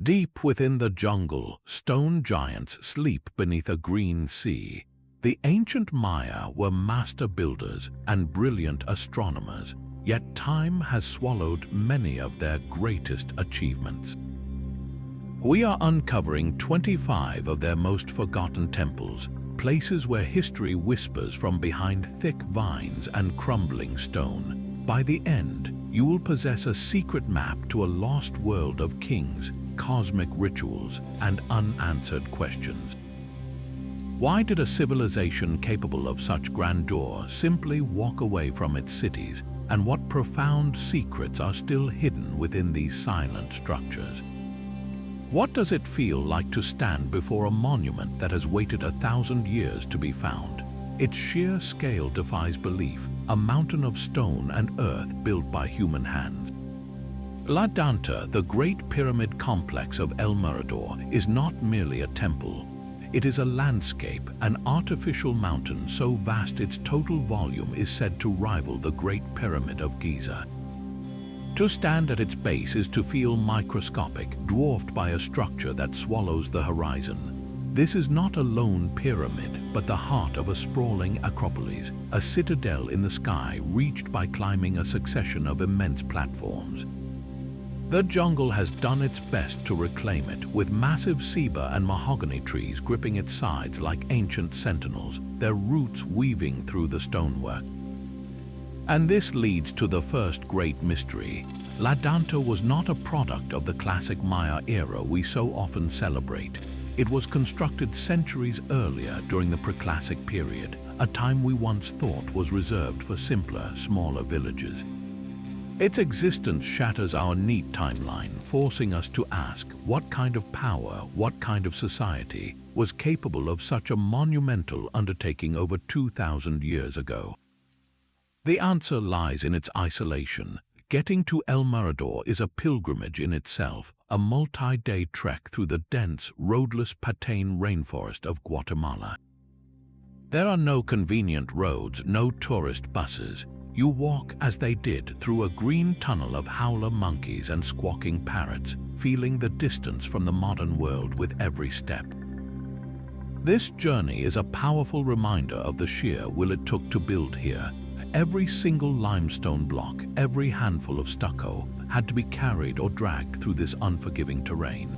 Deep within the jungle, stone giants sleep beneath a green sea. The ancient Maya were master builders and brilliant astronomers, yet time has swallowed many of their greatest achievements. We are uncovering 25 of their most forgotten temples, places where history whispers from behind thick vines and crumbling stone. By the end, you will possess a secret map to a lost world of kings, cosmic rituals, and unanswered questions. Why did a civilization capable of such grandeur simply walk away from its cities, and what profound secrets are still hidden within these silent structures? What does it feel like to stand before a monument that has waited 1,000 years to be found? Its sheer scale defies belief, a mountain of stone and earth built by human hands. La Danta, the great pyramid complex of El Mirador, is not merely a temple. It is a landscape, an artificial mountain so vast its total volume is said to rival the Great Pyramid of Giza. To stand at its base is to feel microscopic, dwarfed by a structure that swallows the horizon. This is not a lone pyramid, but the heart of a sprawling Acropolis, a citadel in the sky reached by climbing a succession of immense platforms. The jungle has done its best to reclaim it, with massive ceiba and mahogany trees gripping its sides like ancient sentinels, their roots weaving through the stonework. And this leads to the first great mystery. La Danta was not a product of the classic Maya era we so often celebrate. It was constructed centuries earlier during the Preclassic period, a time we once thought was reserved for simpler, smaller villages. Its existence shatters our neat timeline, forcing us to ask what kind of power, what kind of society was capable of such a monumental undertaking over 2,000 years ago. The answer lies in its isolation. Getting to El Mirador is a pilgrimage in itself, a multi-day trek through the dense, roadless Patane rainforest of Guatemala. There are no convenient roads, no tourist buses. You walk, as they did, through a green tunnel of howler monkeys and squawking parrots, feeling the distance from the modern world with every step. This journey is a powerful reminder of the sheer will it took to build here. Every single limestone block, every handful of stucco, had to be carried or dragged through this unforgiving terrain.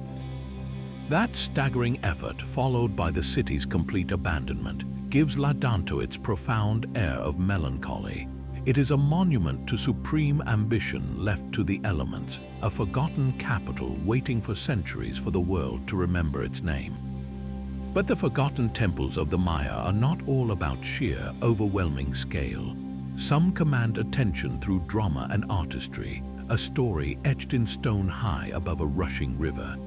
That staggering effort, followed by the city's complete abandonment, gives La Danta its profound air of melancholy. It is a monument to supreme ambition left to the elements, a forgotten capital waiting for centuries for the world to remember its name. But the forgotten temples of the Maya are not all about sheer, overwhelming scale. Some command attention through drama and artistry, a story etched in stone high above a rushing river.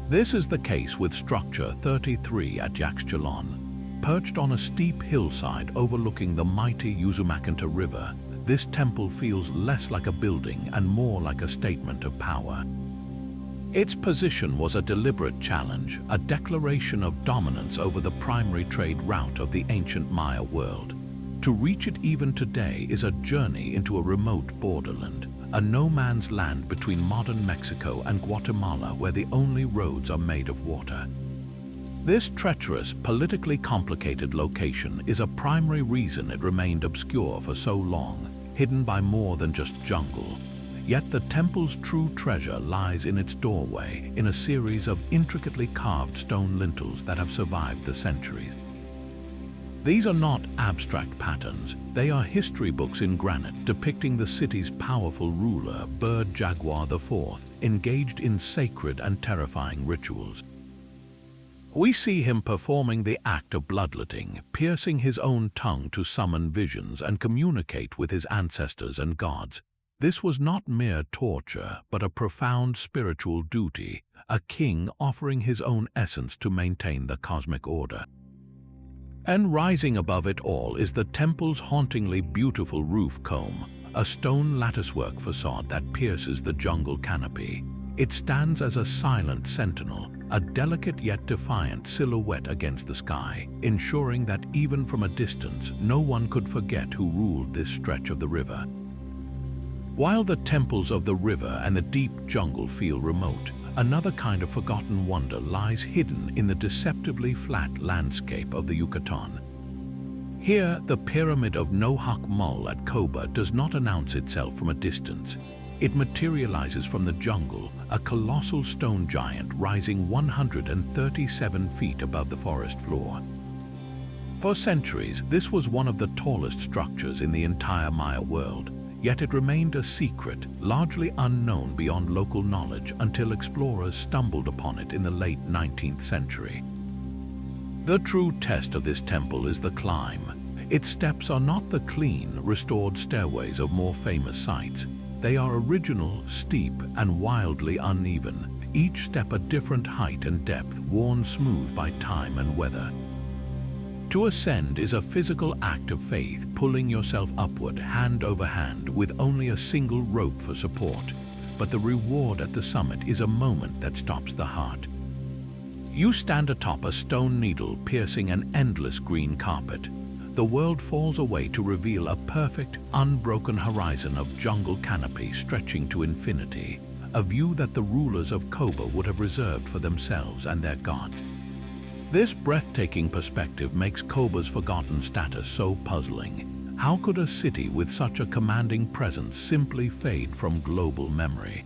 This is the case with Structure 33 at Yaxchilán. Perched on a steep hillside overlooking the mighty Usumacinta River, this temple feels less like a building and more like a statement of power. Its position was a deliberate challenge, a declaration of dominance over the primary trade route of the ancient Maya world. To reach it even today is a journey into a remote borderland, a no-man's land between modern Mexico and Guatemala where the only roads are made of water. This treacherous, politically complicated location is a primary reason it remained obscure for so long, hidden by more than just jungle. Yet the temple's true treasure lies in its doorway, in a series of intricately carved stone lintels that have survived the centuries. These are not abstract patterns, they are history books in granite depicting the city's powerful ruler, Bird Jaguar IV, engaged in sacred and terrifying rituals. We see him performing the act of bloodletting, piercing his own tongue to summon visions and communicate with his ancestors and gods. This was not mere torture, but a profound spiritual duty, a king offering his own essence to maintain the cosmic order. And rising above it all is the temple's hauntingly beautiful roof comb, a stone latticework facade that pierces the jungle canopy. It stands as a silent sentinel, a delicate yet defiant silhouette against the sky, ensuring that even from a distance, no one could forget who ruled this stretch of the river. While the temples of the river and the deep jungle feel remote, another kind of forgotten wonder lies hidden in the deceptively flat landscape of the Yucatán. Here, the pyramid of Nohoch at Coba does not announce itself from a distance. It materializes from the jungle, a colossal stone giant rising 137 feet above the forest floor. For centuries, this was one of the tallest structures in the entire Maya world, yet it remained a secret, largely unknown beyond local knowledge until explorers stumbled upon it in the late 19th century. The true test of this temple is the climb. Its steps are not the clean, restored stairways of more famous sites. They are original, steep, and wildly uneven, each step a different height and depth, worn smooth by time and weather. To ascend is a physical act of faith, pulling yourself upward hand over hand with only a single rope for support. But the reward at the summit is a moment that stops the heart. You stand atop a stone needle piercing an endless green carpet. The world falls away to reveal a perfect, unbroken horizon of jungle canopy stretching to infinity, a view that the rulers of Coba would have reserved for themselves and their gods. This breathtaking perspective makes Coba's forgotten status so puzzling. How could a city with such a commanding presence simply fade from global memory?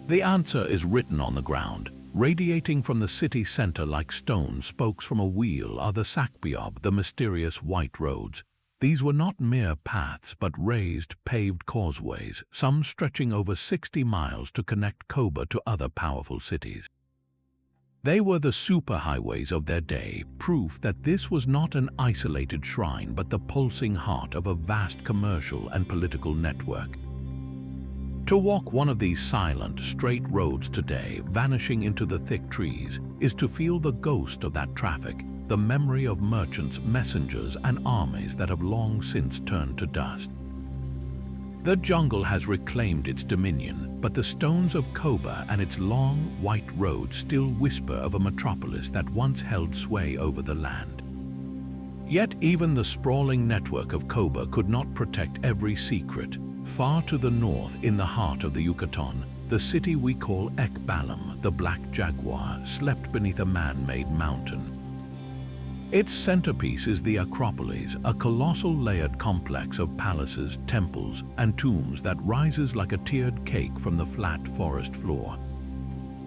The answer is written on the ground. Radiating from the city center like stone spokes from a wheel are the Sakbiob, the mysterious white roads. These were not mere paths but raised, paved causeways, some stretching over 60 miles to connect Coba to other powerful cities. They were the superhighways of their day, proof that this was not an isolated shrine but the pulsing heart of a vast commercial and political network. To walk one of these silent, straight roads today, vanishing into the thick trees, is to feel the ghost of that traffic, the memory of merchants, messengers, and armies that have long since turned to dust. The jungle has reclaimed its dominion, but the stones of Coba and its long, white road still whisper of a metropolis that once held sway over the land. Yet even the sprawling network of Coba could not protect every secret. Far to the north, in the heart of the Yucatán, the city we call Balam, the Black Jaguar, slept beneath a man-made mountain. Its centerpiece is the Acropolis, a colossal layered complex of palaces, temples, and tombs that rises like a tiered cake from the flat forest floor.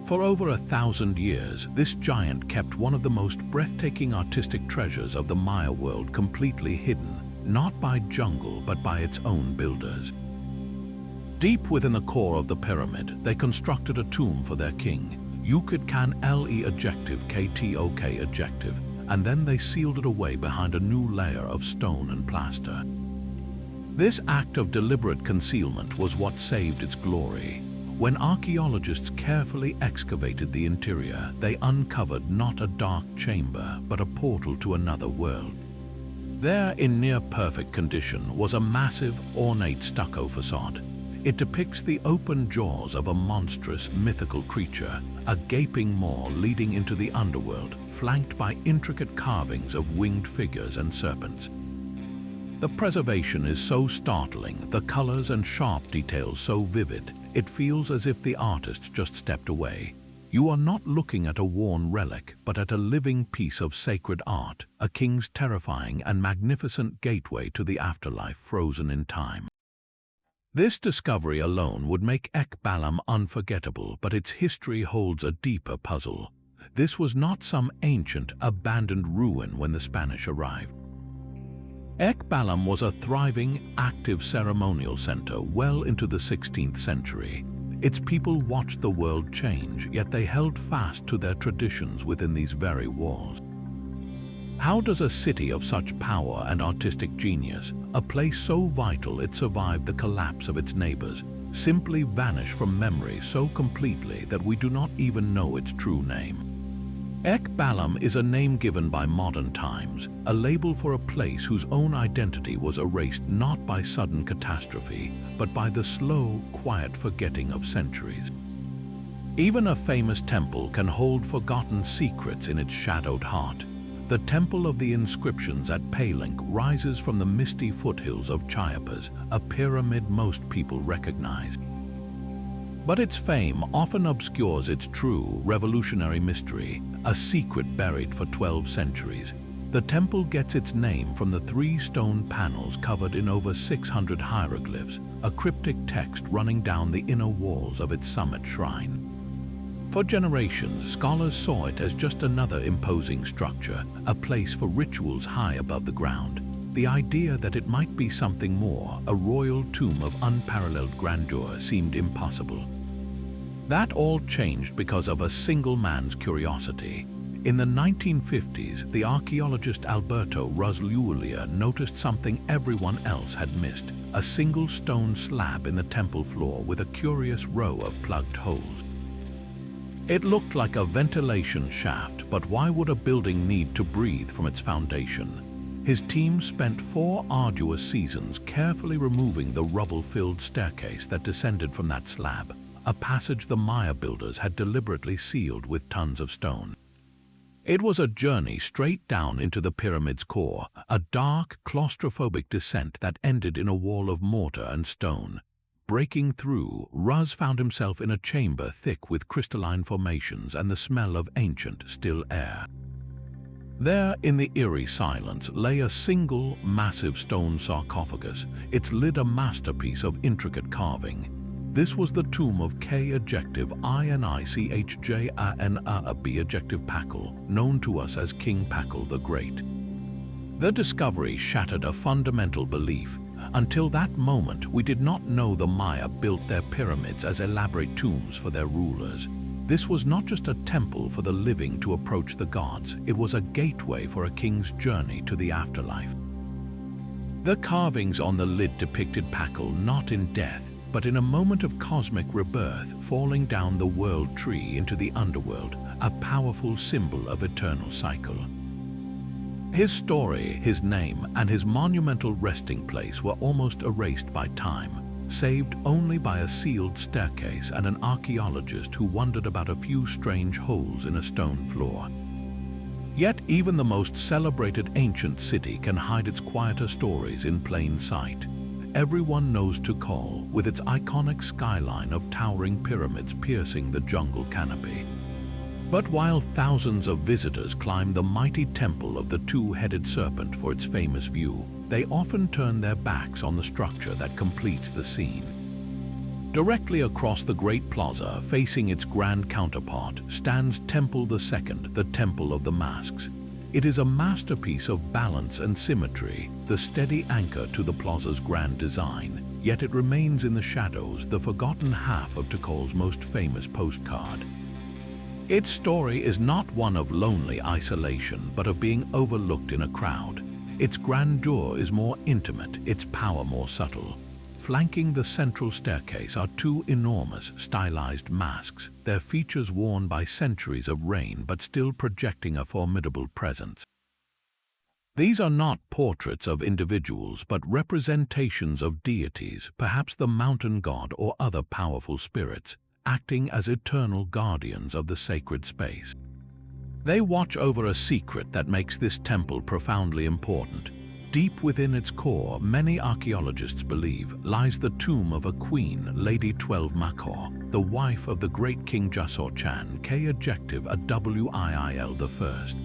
For over 1,000 years, this giant kept one of the most breathtaking artistic treasures of the Maya world completely hidden, not by jungle but by its own builders. Deep within the core of the pyramid, they constructed a tomb for their king, Yucatán KTOK adjective, and then they sealed it away behind a new layer of stone and plaster. This act of deliberate concealment was what saved its glory. When archaeologists carefully excavated the interior, they uncovered not a dark chamber, but a portal to another world. There, in near-perfect condition, was a massive, ornate stucco facade. It depicts the open jaws of a monstrous, mythical creature, a gaping maw leading into the underworld, flanked by intricate carvings of winged figures and serpents. The preservation is so startling, the colors and sharp details so vivid, it feels as if the artist just stepped away. You are not looking at a worn relic, but at a living piece of sacred art, a king's terrifying and magnificent gateway to the afterlife frozen in time. This discovery alone would make Balam unforgettable, but its history holds a deeper puzzle. This was not some ancient, abandoned ruin when the Spanish arrived. Balam was a thriving, active ceremonial center well into the 16th century. Its people watched the world change, yet they held fast to their traditions within these very walls. How does a city of such power and artistic genius, a place so vital it survived the collapse of its neighbors, simply vanish from memory so completely that we do not even know its true name? Balam is a name given by modern times, a label for a place whose own identity was erased not by sudden catastrophe, but by the slow, quiet forgetting of centuries. Even a famous temple can hold forgotten secrets in its shadowed heart. The Temple of the Inscriptions at Palenque rises from the misty foothills of Chiapas, a pyramid most people recognize. But its fame often obscures its true revolutionary mystery, a secret buried for 12 centuries. The temple gets its name from the 3 stone panels covered in over 600 hieroglyphs, a cryptic text running down the inner walls of its summit shrine. For generations, scholars saw it as just another imposing structure, a place for rituals high above the ground. The idea that it might be something more, a royal tomb of unparalleled grandeur, seemed impossible. That all changed because of a single man's curiosity. In the 1950s, the archaeologist Alberto Roslulia noticed something everyone else had missed, a single stone slab in the temple floor with a curious row of plugged holes. It looked like a ventilation shaft, but why would a building need to breathe from its foundation? His team spent 4 arduous seasons carefully removing the rubble-filled staircase that descended from that slab, a passage the Maya builders had deliberately sealed with tons of stone. It was a journey straight down into the pyramid's core, a dark, claustrophobic descent that ended in a wall of mortar and stone. Breaking through, Ruz found himself in a chamber thick with crystalline formations and the smell of ancient, still air. There, in the eerie silence, lay a single, massive stone sarcophagus, its lid a masterpiece of intricate carving. This was the tomb of K-adjective I-N-I-C-H-J-A-N-A-B adjective Pakal, known to us as King Pakal the Great. The discovery shattered a fundamental belief. Until that moment, we did not know the Maya built their pyramids as elaborate tombs for their rulers. This was not just a temple for the living to approach the gods, it was a gateway for a king's journey to the afterlife. The carvings on the lid depicted Pakal not in death, but in a moment of cosmic rebirth, falling down the world tree into the underworld, a powerful symbol of eternal cycle. His story, his name, and his monumental resting place were almost erased by time, saved only by a sealed staircase and an archaeologist who wondered about a few strange holes in a stone floor. Yet even the most celebrated ancient city can hide its quieter stories in plain sight. Everyone knows Tikal, with its iconic skyline of towering pyramids piercing the jungle canopy. But while thousands of visitors climb the mighty temple of the 2-headed serpent for its famous view, they often turn their backs on the structure that completes the scene. Directly across the Great Plaza, facing its grand counterpart, stands Temple II, the Temple of the Masks. It is a masterpiece of balance and symmetry, the steady anchor to the plaza's grand design, yet it remains in the shadows, the forgotten half of Tikal's most famous postcard. Its story is not one of lonely isolation, but of being overlooked in a crowd. Its grandeur is more intimate, its power more subtle. Flanking the central staircase are 2 enormous, stylized masks, their features worn by centuries of rain but still projecting a formidable presence. These are not portraits of individuals but representations of deities, perhaps the mountain god or other powerful spirits, acting as eternal guardians of the sacred space. They watch over a secret that makes this temple profoundly important. Deep within its core, many archaeologists believe, lies the tomb of a queen, Lady 12 Makor, the wife of the great King Yaxchilán, K-adjective a W-I-I-L the First.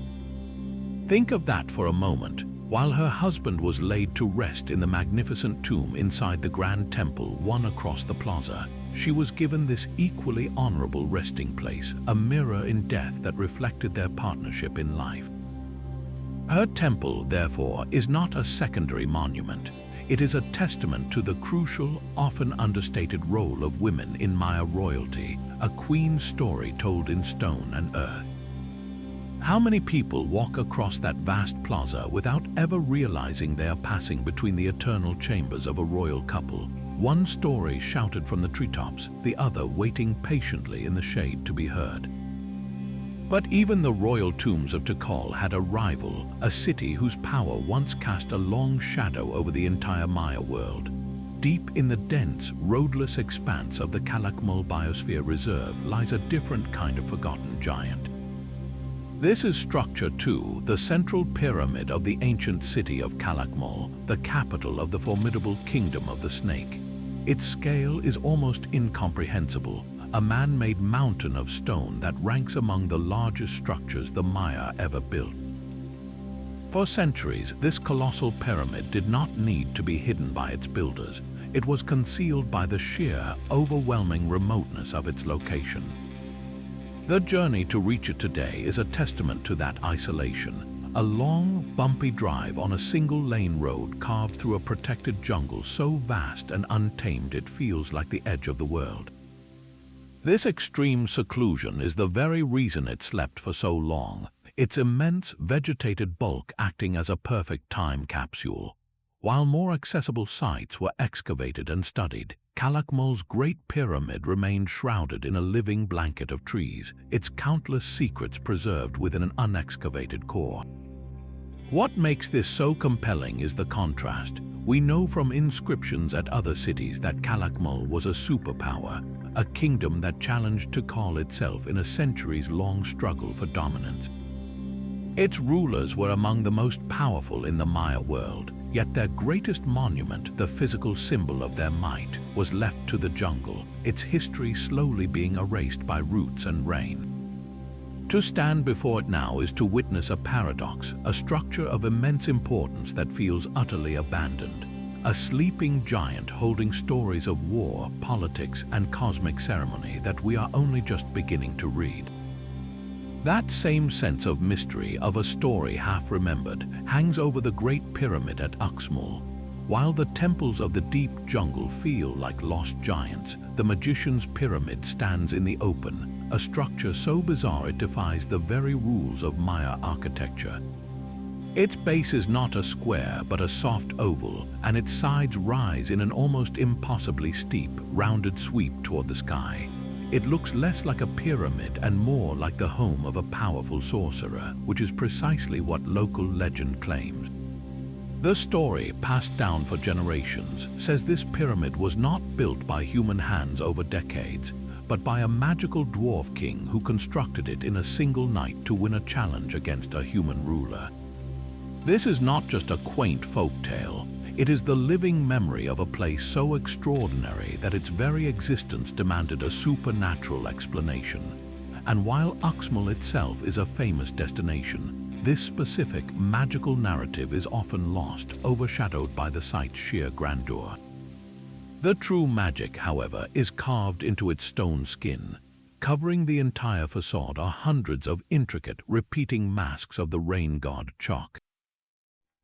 Think of that for a moment. While her husband was laid to rest in the magnificent tomb inside the Grand Temple, one across the plaza, she was given this equally honorable resting place, a mirror in death that reflected their partnership in life. Her temple, therefore, is not a secondary monument. It is a testament to the crucial, often understated role of women in Maya royalty, a queen's story told in stone and earth. How many people walk across that vast plaza without ever realizing they are passing between the eternal chambers of a royal couple? One story shouted from the treetops, the other waiting patiently in the shade to be heard. But even the royal tombs of Tikal had a rival, a city whose power once cast a long shadow over the entire Maya world. Deep in the dense, roadless expanse of the Calakmul biosphere reserve lies a different kind of forgotten giant. This is Structure 2, the central pyramid of the ancient city of Calakmul, the capital of the formidable Kingdom of the Snake. Its scale is almost incomprehensible, a man-made mountain of stone that ranks among the largest structures the Maya ever built. For centuries, this colossal pyramid did not need to be hidden by its builders. It was concealed by the sheer, overwhelming remoteness of its location. The journey to reach it today is a testament to that isolation. A long, bumpy drive on a single-lane road carved through a protected jungle so vast and untamed it feels like the edge of the world. This extreme seclusion is the very reason it slept for so long, its immense vegetated bulk acting as a perfect time capsule. While more accessible sites were excavated and studied, Calakmul's Great Pyramid remained shrouded in a living blanket of trees, its countless secrets preserved within an unexcavated core. What makes this so compelling is the contrast. We know from inscriptions at other cities that Calakmul was a superpower, a kingdom that challenged Tikal itself in a centuries-long struggle for dominance. Its rulers were among the most powerful in the Maya world, yet their greatest monument, the physical symbol of their might, was left to the jungle, its history slowly being erased by roots and rain. To stand before it now is to witness a paradox, a structure of immense importance that feels utterly abandoned. A sleeping giant holding stories of war, politics, and cosmic ceremony that we are only just beginning to read. That same sense of mystery, of a story half-remembered, hangs over the Great Pyramid at Yaxchilán. While the temples of the deep jungle feel like lost giants, the magician's pyramid stands in the open, a structure so bizarre it defies the very rules of Maya architecture. Its base is not a square but a soft oval, and its sides rise in an almost impossibly steep, rounded sweep toward the sky. It looks less like a pyramid and more like the home of a powerful sorcerer, which is precisely what local legend claims. The story, passed down for generations, says this pyramid was not built by human hands over decades, but by a magical dwarf king who constructed it in a single night to win a challenge against a human ruler. This is not just a quaint folk tale. It is the living memory of a place so extraordinary that its very existence demanded a supernatural explanation. And while Yaxchilán itself is a famous destination, this specific magical narrative is often lost, overshadowed by the site's sheer grandeur. The true magic, however, is carved into its stone skin. Covering the entire facade are hundreds of intricate, repeating masks of the rain god Nohoch.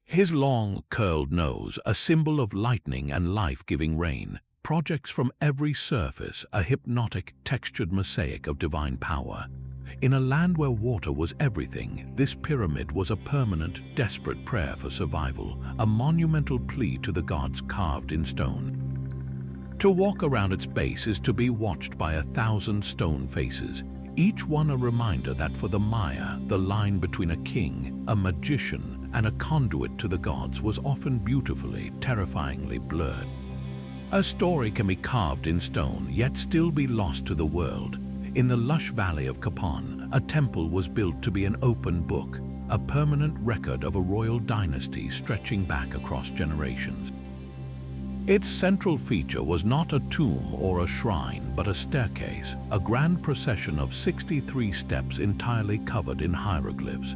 His long, curled nose, a symbol of lightning and life-giving rain, projects from every surface a hypnotic, textured mosaic of divine power. In a land where water was everything, this pyramid was a permanent, desperate prayer for survival, a monumental plea to the gods carved in stone. To walk around its base is to be watched by 1,000 stone faces, each one a reminder that for the Maya, the line between a king, a magician, and a conduit to the gods was often beautifully, terrifyingly blurred. A story can be carved in stone, yet still be lost to the world. In the lush valley of Yucatán, a temple was built to be an open book, a permanent record of a royal dynasty stretching back across generations. Its central feature was not a tomb or a shrine, but a staircase, a grand procession of 63 steps entirely covered in hieroglyphs.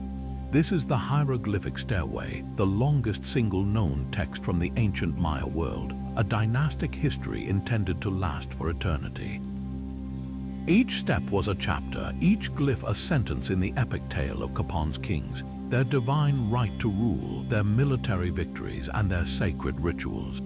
This is the hieroglyphic stairway, the longest single known text from the ancient Maya world, a dynastic history intended to last for eternity. Each step was a chapter, each glyph a sentence in the epic tale of Yucatán's kings, their divine right to rule, their military victories, and their sacred rituals.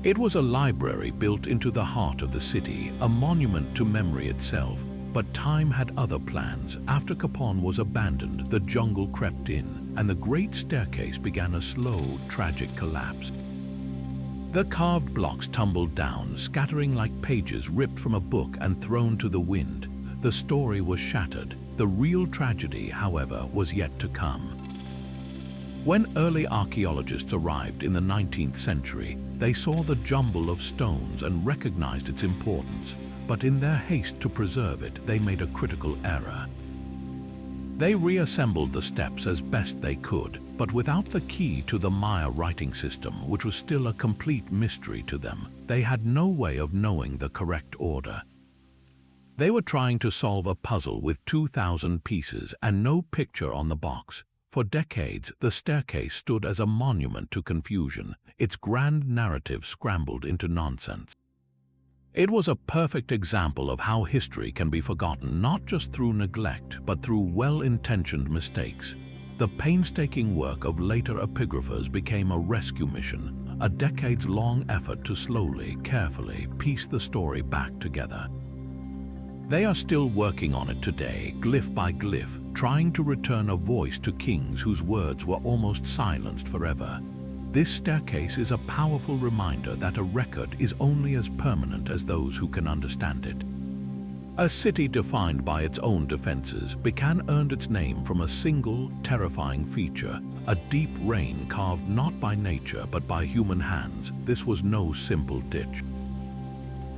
It was a library built into the heart of the city, a monument to memory itself. But time had other plans. After Yucatán was abandoned, the jungle crept in, and the great staircase began a slow, tragic collapse. The carved blocks tumbled down, scattering like pages ripped from a book and thrown to the wind. The story was shattered. The real tragedy, however, was yet to come. When early archaeologists arrived in the 19th century, they saw the jumble of stones and recognized its importance. But in their haste to preserve it, they made a critical error. They reassembled the steps as best they could, but without the key to the Maya writing system, which was still a complete mystery to them, they had no way of knowing the correct order. They were trying to solve a puzzle with 2,000 pieces and no picture on the box. For decades, the staircase stood as a monument to confusion, its grand narrative scrambled into nonsense. It was a perfect example of how history can be forgotten not just through neglect, but through well-intentioned mistakes. The painstaking work of later epigraphers became a rescue mission, a decades-long effort to slowly, carefully piece the story back together. They are still working on it today, glyph by glyph, trying to return a voice to kings whose words were almost silenced forever. This staircase is a powerful reminder that a record is only as permanent as those who can understand it. A city defined by its own defenses began earned its name from a single, terrifying feature, a deep rain carved not by nature but by human hands. This was no simple ditch.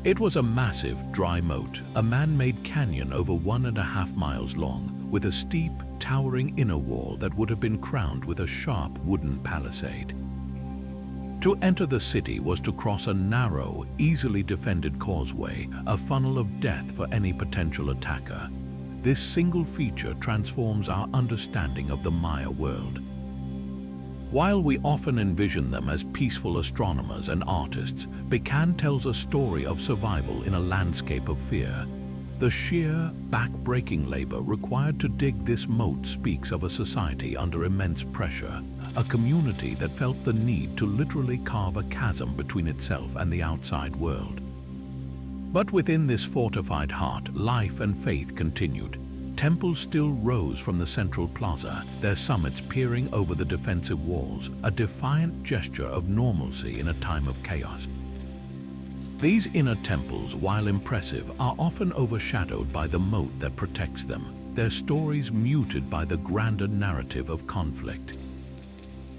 It was a massive, dry moat, a man-made canyon over 1.5 miles long, with a steep, towering inner wall that would have been crowned with a sharp wooden palisade. To enter the city was to cross a narrow, easily defended causeway, a funnel of death for any potential attacker. This single feature transforms our understanding of the Maya world. While we often envision them as peaceful astronomers and artists, Balam tells a story of survival in a landscape of fear. The sheer, back-breaking labor required to dig this moat speaks of a society under immense pressure, a community that felt the need to literally carve a chasm between itself and the outside world. But within this fortified heart, life and faith continued. Temples still rose from the central plaza, their summits peering over the defensive walls, a defiant gesture of normalcy in a time of chaos. These inner temples, while impressive, are often overshadowed by the moat that protects them, their stories muted by the grander narrative of conflict.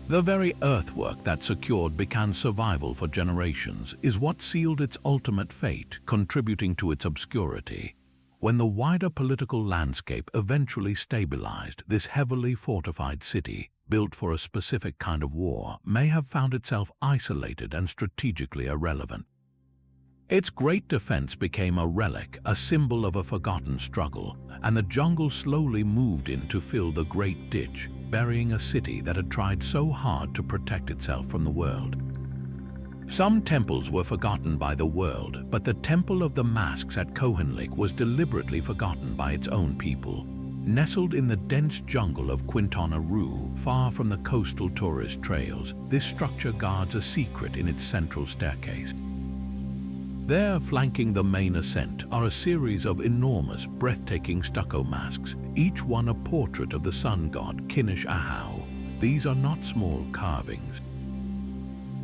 The very earthwork that secured Balam's survival for generations is what sealed its ultimate fate, contributing to its obscurity. When the wider political landscape eventually stabilized, this heavily fortified city, built for a specific kind of war, may have found itself isolated and strategically irrelevant. Its great defense became a relic, a symbol of a forgotten struggle, and the jungle slowly moved in to fill the great ditch, burying a city that had tried so hard to protect itself from the world. Some temples were forgotten by the world, but the Temple of the Masks at Cohenlik was deliberately forgotten by its own people. Nestled in the dense jungle of Quintana Roo, far from the coastal tourist trails, this structure guards a secret in its central staircase. There, flanking the main ascent, are a series of enormous, breathtaking stucco masks, each one a portrait of the sun god Kinish Ahau. These are not small carvings.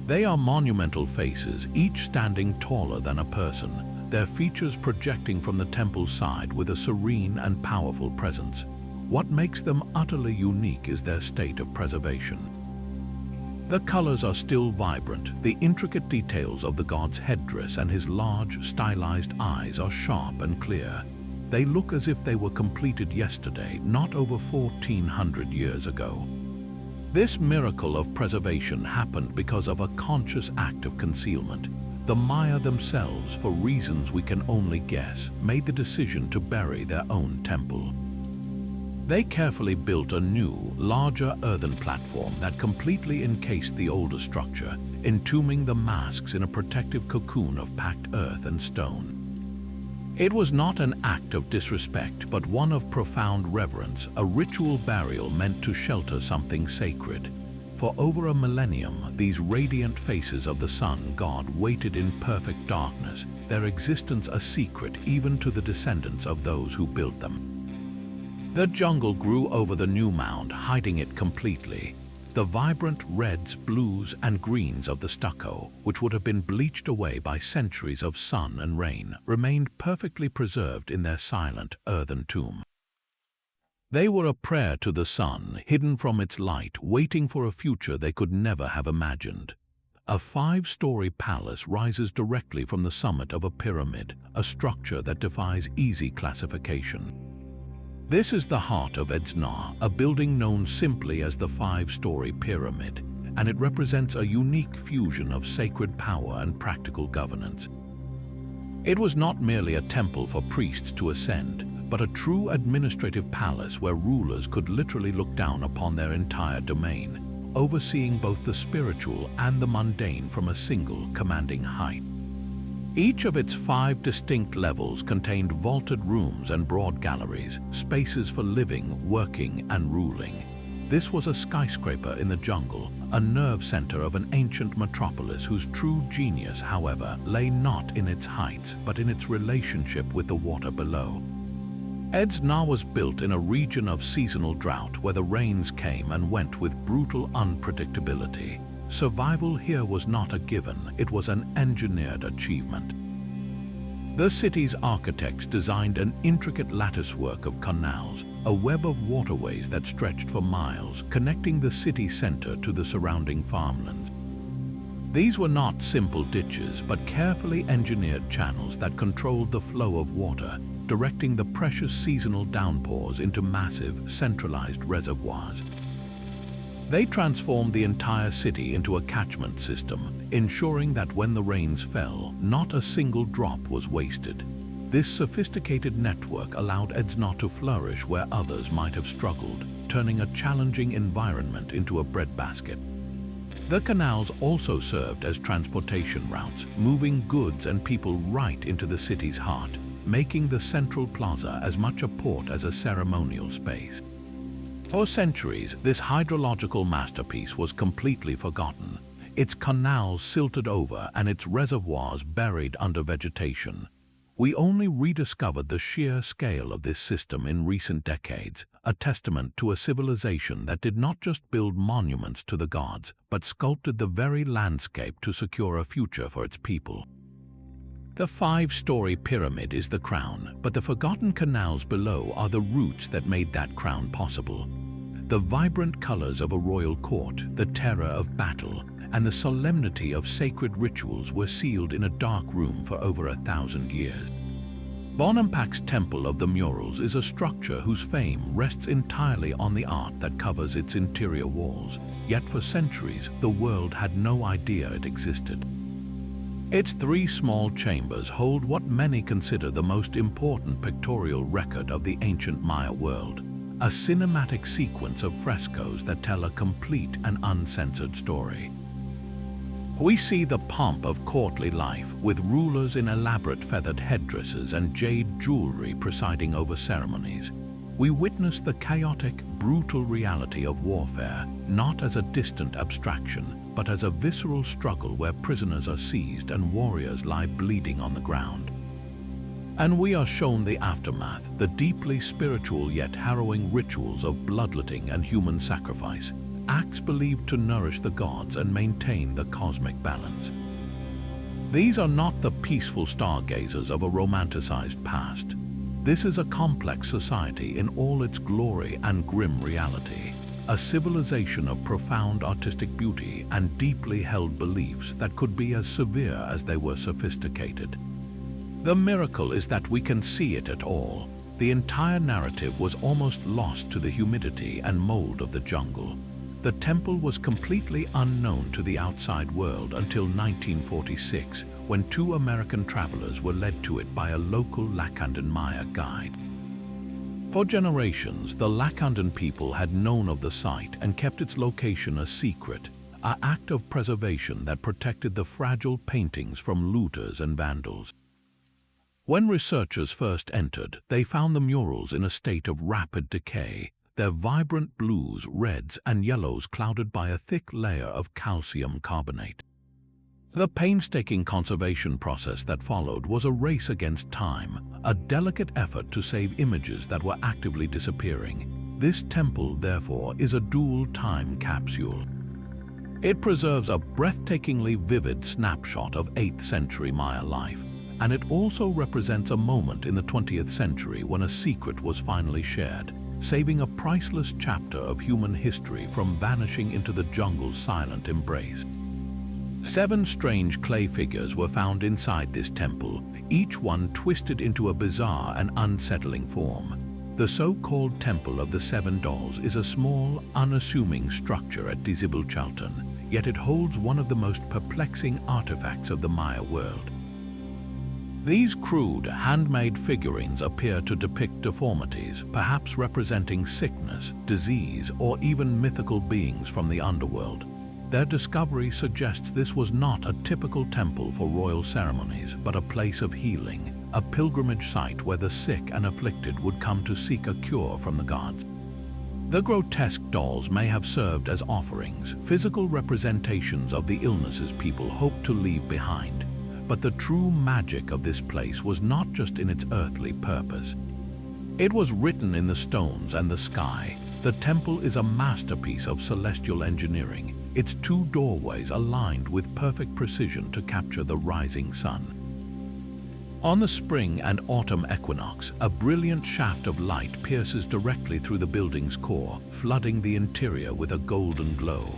They are monumental faces, each standing taller than a person, their features projecting from the temple's side with a serene and powerful presence. What makes them utterly unique is their state of preservation. The colors are still vibrant, the intricate details of the god's headdress and his large, stylized eyes are sharp and clear. They look as if they were completed yesterday, not over 1,400 years ago. This miracle of preservation happened because of a conscious act of concealment. The Maya themselves, for reasons we can only guess, made the decision to bury their own temple. They carefully built a new, larger earthen platform that completely encased the older structure, entombing the masks in a protective cocoon of packed earth and stone. It was not an act of disrespect, but one of profound reverence, a ritual burial meant to shelter something sacred. For over a millennium, these radiant faces of the sun god waited in perfect darkness, their existence a secret even to the descendants of those who built them. The jungle grew over the new mound, hiding it completely. The vibrant reds, blues, and greens of the stucco, which would have been bleached away by centuries of sun and rain, remained perfectly preserved in their silent, earthen tomb. They were a prayer to the sun, hidden from its light, waiting for a future they could never have imagined. A 5-story palace rises directly from the summit of a pyramid, a structure that defies easy classification. This is the heart of Edzna, a building known simply as the 5-story pyramid, and it represents a unique fusion of sacred power and practical governance. It was not merely a temple for priests to ascend, but a true administrative palace where rulers could literally look down upon their entire domain, overseeing both the spiritual and the mundane from a single commanding height. Each of its 5 distinct levels contained vaulted rooms and broad galleries, spaces for living, working, and ruling. This was a skyscraper in the jungle, a nerve center of an ancient metropolis whose true genius, however, lay not in its heights, but in its relationship with the water below. Edzna was built in a region of seasonal drought where the rains came and went with brutal unpredictability. Survival here was not a given, it was an engineered achievement. The city's architects designed an intricate latticework of canals, a web of waterways that stretched for miles, connecting the city center to the surrounding farmlands. These were not simple ditches, but carefully engineered channels that controlled the flow of water, directing the precious seasonal downpours into massive, centralized reservoirs. They transformed the entire city into a catchment system, ensuring that when the rains fell, not a single drop was wasted. This sophisticated network allowed Edzna to flourish where others might have struggled, turning a challenging environment into a breadbasket. The canals also served as transportation routes, moving goods and people right into the city's heart, making the central plaza as much a port as a ceremonial space. For centuries, this hydrological masterpiece was completely forgotten, its canals silted over and its reservoirs buried under vegetation. We only rediscovered the sheer scale of this system in recent decades, a testament to a civilization that did not just build monuments to the gods, but sculpted the very landscape to secure a future for its people. The 5-story pyramid is the crown, but the forgotten canals below are the roots that made that crown possible. The vibrant colors of a royal court, the terror of battle, and the solemnity of sacred rituals were sealed in a dark room for over 1,000 years. Bonampac's Temple of the Murals is a structure whose fame rests entirely on the art that covers its interior walls, yet for centuries the world had no idea it existed. Its 3 small chambers hold what many consider the most important pictorial record of the ancient Maya world, a cinematic sequence of frescoes that tell a complete and uncensored story. We see the pomp of courtly life, with rulers in elaborate feathered headdresses and jade jewelry presiding over ceremonies. We witness the chaotic, brutal reality of warfare, not as a distant abstraction, but as a visceral struggle where prisoners are seized and warriors lie bleeding on the ground. And we are shown the aftermath, the deeply spiritual yet harrowing rituals of bloodletting and human sacrifice, acts believed to nourish the gods and maintain the cosmic balance. These are not the peaceful stargazers of a romanticized past. This is a complex society in all its glory and grim reality, a civilization of profound artistic beauty and deeply held beliefs that could be as severe as they were sophisticated. The miracle is that we can see it at all. The entire narrative was almost lost to the humidity and mold of the jungle. The temple was completely unknown to the outside world until 1946, when 2 American travelers were led to it by a local Lacandan Maya guide. For generations, the Lacandan people had known of the site and kept its location a secret, an act of preservation that protected the fragile paintings from looters and vandals. When researchers first entered, they found the murals in a state of rapid decay, their vibrant blues, reds, and yellows clouded by a thick layer of calcium carbonate. The painstaking conservation process that followed was a race against time, a delicate effort to save images that were actively disappearing. This temple, therefore, is a dual time capsule. It preserves a breathtakingly vivid snapshot of 8th century Maya life, and it also represents a moment in the 20th century when a secret was finally shared, saving a priceless chapter of human history from vanishing into the jungle's silent embrace. 7 strange clay figures were found inside this temple, each one twisted into a bizarre and unsettling form. The so-called Temple of the 7 Dolls is a small, unassuming structure at Dizibulchaltun, yet it holds one of the most perplexing artifacts of the Maya world. These crude, handmade figurines appear to depict deformities, perhaps representing sickness, disease, or even mythical beings from the underworld. Their discovery suggests this was not a typical temple for royal ceremonies, but a place of healing, a pilgrimage site where the sick and afflicted would come to seek a cure from the gods. The grotesque dolls may have served as offerings, physical representations of the illnesses people hoped to leave behind. But the true magic of this place was not just in its earthly purpose. It was written in the stones and the sky. The temple is a masterpiece of celestial engineering, its two doorways aligned with perfect precision to capture the rising sun. On the spring and autumn equinox, a brilliant shaft of light pierces directly through the building's core, flooding the interior with a golden glow.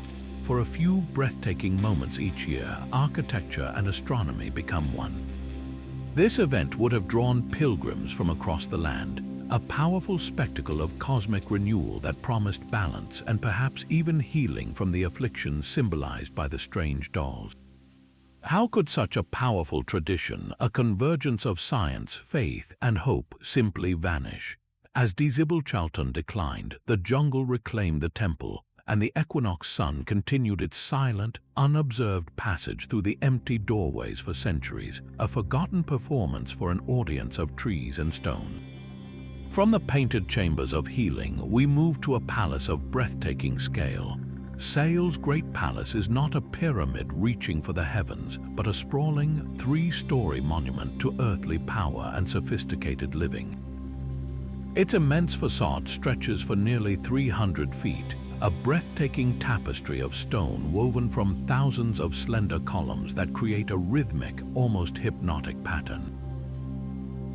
For a few breathtaking moments each year, architecture and astronomy become one. This event would have drawn pilgrims from across the land, a powerful spectacle of cosmic renewal that promised balance and perhaps even healing from the afflictions symbolized by the strange dolls. How could such a powerful tradition, a convergence of science, faith, and hope, simply vanish? As Yaxchilán declined, the jungle reclaimed the temple, and the equinox sun continued its silent, unobserved passage through the empty doorways for centuries, a forgotten performance for an audience of trees and stone. From the painted chambers of healing, we move to a palace of breathtaking scale. Sael's great palace is not a pyramid reaching for the heavens, but a sprawling, three-story monument to earthly power and sophisticated living. Its immense facade stretches for nearly 300 feet, a breathtaking tapestry of stone woven from thousands of slender columns that create a rhythmic, almost hypnotic pattern.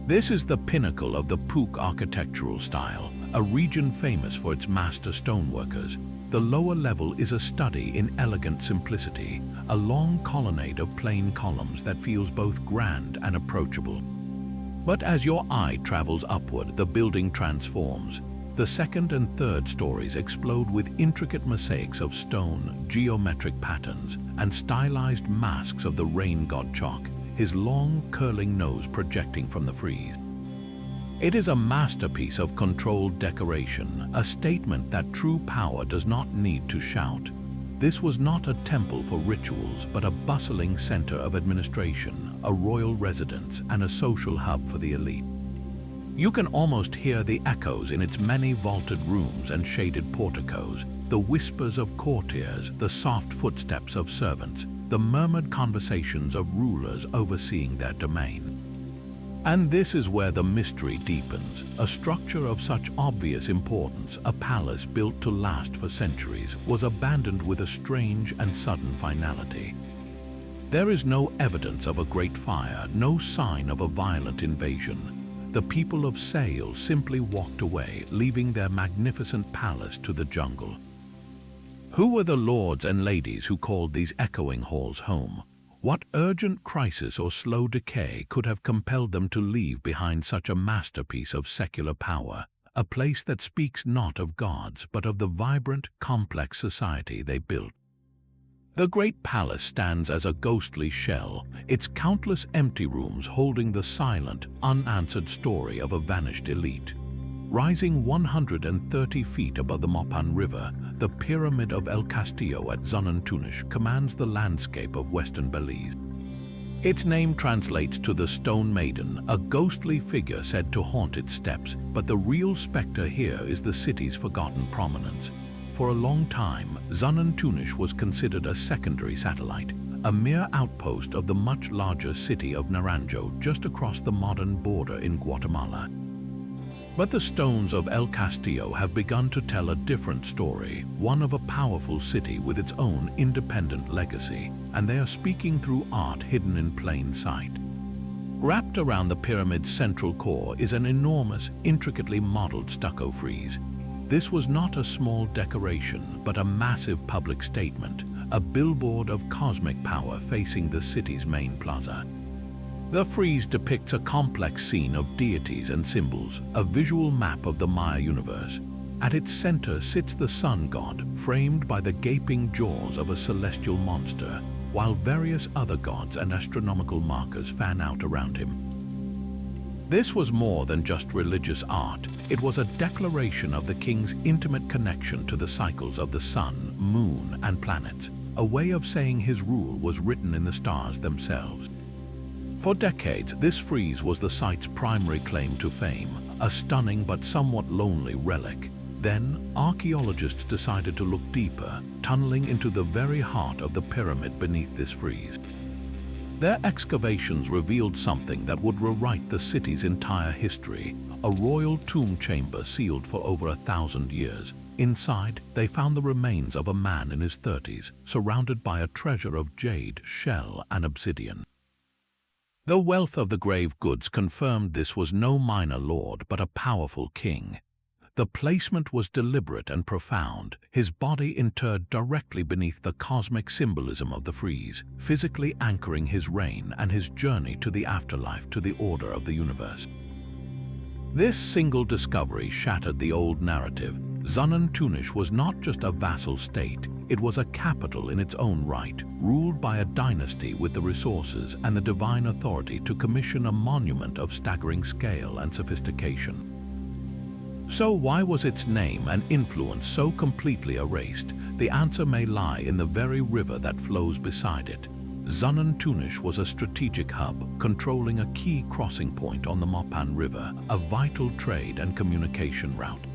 This is the pinnacle of the Puuc architectural style, a region famous for its master stoneworkers. The lower level is a study in elegant simplicity, a long colonnade of plain columns that feels both grand and approachable. But as your eye travels upward, the building transforms. The second and third stories explode with intricate mosaics of stone, geometric patterns, and stylized masks of the rain god Chalk, his long, curling nose projecting from the frieze. It is a masterpiece of controlled decoration, a statement that true power does not need to shout. This was not a temple for rituals, but a bustling center of administration, a royal residence, and a social hub for the elite. You can almost hear the echoes in its many vaulted rooms and shaded porticos, the whispers of courtiers, the soft footsteps of servants, the murmured conversations of rulers overseeing their domain. And this is where the mystery deepens. A structure of such obvious importance, a palace built to last for centuries, was abandoned with a strange and sudden finality. There is no evidence of a great fire, no sign of a violent invasion. The people of Sael simply walked away, leaving their magnificent palace to the jungle. Who were the lords and ladies who called these echoing halls home? What urgent crisis or slow decay could have compelled them to leave behind such a masterpiece of secular power, a place that speaks not of gods but of the vibrant, complex society they built? The great palace stands as a ghostly shell, its countless empty rooms holding the silent, unanswered story of a vanished elite. Rising 130 feet above the Mopan River, the Pyramid of El Castillo at Zunantunich commands the landscape of western Belize. Its name translates to the Stone Maiden, a ghostly figure said to haunt its steps, but the real specter here is the city's forgotten prominence. For a long time, Zunantunich was considered a secondary satellite, a mere outpost of the much larger city of Naranjo just across the modern border in Guatemala. But the stones of El Castillo have begun to tell a different story, one of a powerful city with its own independent legacy, and they are speaking through art hidden in plain sight. Wrapped around the pyramid's central core is an enormous, intricately modeled stucco frieze. This was not a small decoration, but a massive public statement, a billboard of cosmic power facing the city's main plaza. The frieze depicts a complex scene of deities and symbols, a visual map of the Maya universe. At its center sits the sun god, framed by the gaping jaws of a celestial monster, while various other gods and astronomical markers fan out around him. This was more than just religious art. It was a declaration of the king's intimate connection to the cycles of the sun, moon, and planets, a way of saying his rule was written in the stars themselves. For decades, this frieze was the site's primary claim to fame, a stunning but somewhat lonely relic. Then, archaeologists decided to look deeper, tunneling into the very heart of the pyramid beneath this frieze. Their excavations revealed something that would rewrite the city's entire history, a royal tomb chamber sealed for over 1,000 years. Inside, they found the remains of a man in his 30s, surrounded by a treasure of jade, shell, and obsidian. The wealth of the grave goods confirmed this was no minor lord but a powerful king. The placement was deliberate and profound, his body interred directly beneath the cosmic symbolism of the frieze, physically anchoring his reign and his journey to the afterlife, to the order of the universe. This single discovery shattered the old narrative. Zunantunich was not just a vassal state, it was a capital in its own right, ruled by a dynasty with the resources and the divine authority to commission a monument of staggering scale and sophistication. So why was its name and influence so completely erased? The answer may lie in the very river that flows beside it. Zunantunich was a strategic hub, controlling a key crossing point on the Mopan River, a vital trade and communication route.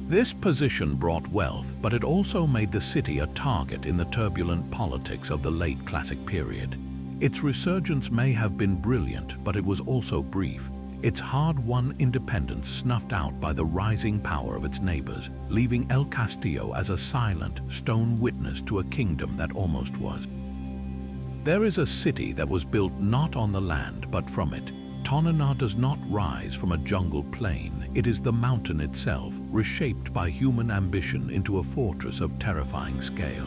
This position brought wealth, but it also made the city a target in the turbulent politics of the late Classic period. Its resurgence may have been brilliant, but it was also brief. Its hard-won independence snuffed out by the rising power of its neighbors, leaving El Castillo as a silent, stone witness to a kingdom that almost was. There is a city that was built not on the land, but from it. Tonana does not rise from a jungle plain. It is the mountain itself, reshaped by human ambition into a fortress of terrifying scale.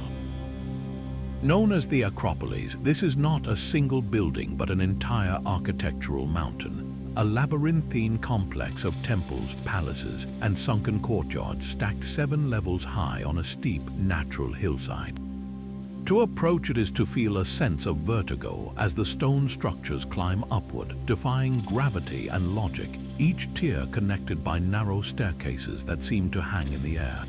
Known as the Acropolis, this is not a single building but an entire architectural mountain. A labyrinthine complex of temples, palaces, and sunken courtyards stacked 7 levels high on a steep, natural hillside. To approach it is to feel a sense of vertigo as the stone structures climb upward, defying gravity and logic, each tier connected by narrow staircases that seem to hang in the air.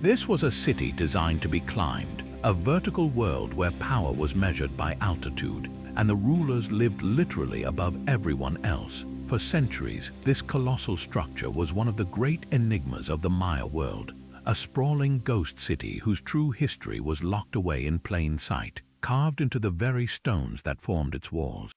This was a city designed to be climbed, a vertical world where power was measured by altitude, and the rulers lived literally above everyone else. For centuries, this colossal structure was one of the great enigmas of the Maya world, a sprawling ghost city whose true history was locked away in plain sight, carved into the very stones that formed its walls.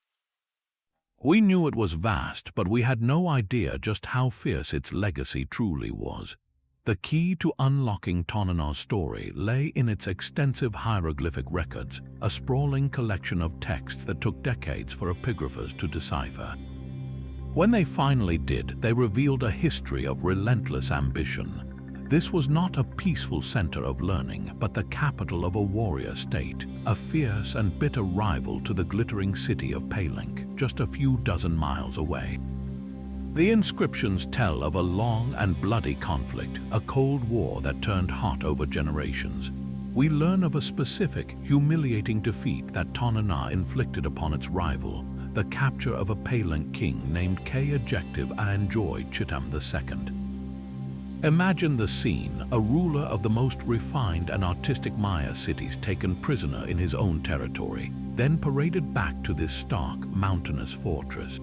We knew it was vast, but we had no idea just how fierce its legacy truly was. The key to unlocking Tonana's story lay in its extensive hieroglyphic records, a sprawling collection of texts that took decades for epigraphers to decipher. When they finally did, they revealed a history of relentless ambition. This was not a peaceful center of learning, but the capital of a warrior state, a fierce and bitter rival to the glittering city of Palenque, just a few dozen miles away. The inscriptions tell of a long and bloody conflict, a cold war that turned hot over generations. We learn of a specific, humiliating defeat that Tonana inflicted upon its rival, the capture of a Palenque king named Yaxchilán II. Imagine the scene, a ruler of the most refined and artistic Maya cities taken prisoner in his own territory, then paraded back to this stark, mountainous fortress.